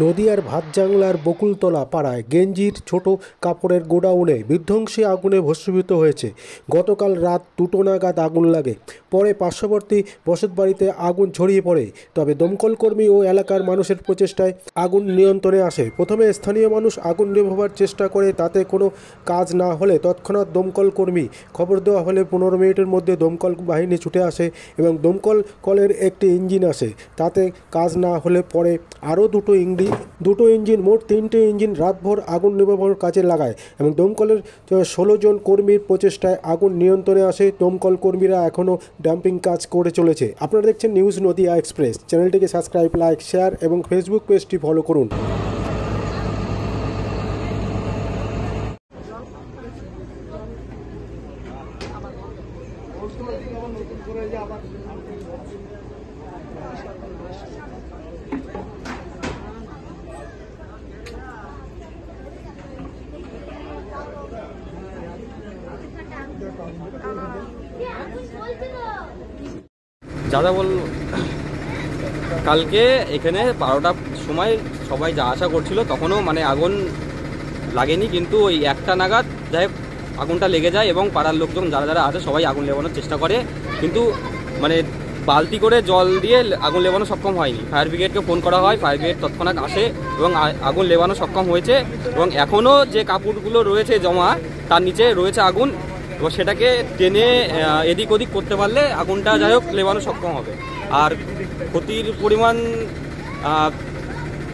নদিয়ার ভাতজাংলার বকুলতলা পাড়ায় গেঞ্জির ছোট কাপড়ের গোডাউনে বিধ্বংসী আগুনে ভস্মীভূত হয়েছে। গতকাল রাত 2টো নাগাদ আগুন লাগে। পরে পার্শ্ববর্তী বসতবাড়িতে আগুন ছড়িয়ে পড়ে। তবে দমকল কর্মী ও এলাকার মানুষের প্রচেষ্টায় আগুন নিয়ন্ত্রণে আসে। প্রথমে স্থানীয় মানুষ আগুন নেভাবার চেষ্টা করে, তাতে কোনো কাজ না হলে তৎক্ষণাৎ দমকল কর্মী খবর দেওয়া হলে 15 মিনিটের মধ্যে দমকল বাহিনী ছুটে আসে এবং দমকল কলের একটি ইঞ্জিন আসে। তাতে কাজ না হলে পরে আরও দুটো ইঞ্জিন, মোট 3টে ইঞ্জিন রাতভর আগুন নেভানোর কাজে লাগায় এবং দমকলের 16 জন কর্মীর প্রচেষ্টায় আগুন নিয়ন্ত্রণে আসে। দমকল কর্মীরা এখনও ডাম্পিং কাজ করে চলেছে। আপনারা দেখছেন নিউজ নদিয়া এক্সপ্রেস। চ্যানেলটিকে সাবস্ক্রাইব, লাইক, শেয়ার এবং ফেসবুক পেজটি ফলো করুন। দাদা বল, কালকে এখানে 12টার সময় সবাই যা আশা করছিল তখনও মানে আগুন লাগেনি, কিন্তু ওই 1টা নাগাদ যাই আগুনটা লেগে যায় এবং পাড়ার লোকজন যারা যারা আছে সবাই আগুন লেবানোর চেষ্টা করে, কিন্তু মানে বালতি করে জল দিয়ে আগুন লেবানো সক্ষম হয়নি। ফায়ার ব্রিগেডকে ফোন করা হয়, ফায়ার ব্রিগেড তৎক্ষণাৎ আসে এবং আগুন লেবানো সক্ষম হয়েছে এবং এখনও যে কাপড়গুলো রয়েছে জমা তার নিচে রয়েছে আগুন এবং সেটাকে টেনে এদিক ওদিক করতে পারলে আগুনটা যাই হোক লেবানো সক্ষম হবে। আর ক্ষতির পরিমাণ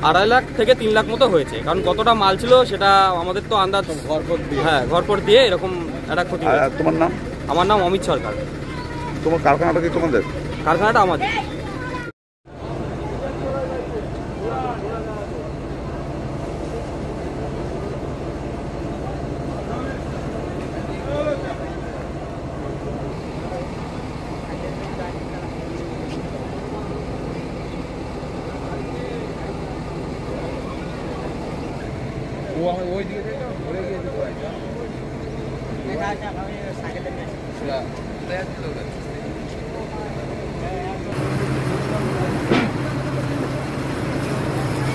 2.5 লাখ থেকে 3 লাখ মতো হয়েছে, কারণ কতটা মাল ছিল সেটা আমাদের তো আন্দাজ ঘরপর দিয়ে এরকম একটা ক্ষতি। তোমার নাম? আমার নাম অমিত সরকার। তোমার কারখানাটা কি তোমাদের? কারখানাটা আমাদের। ওই দিকে ঘুরে গিয়ে দিতে পারি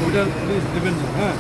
ওইটা প্লিজ দেবেন না। হ্যাঁ।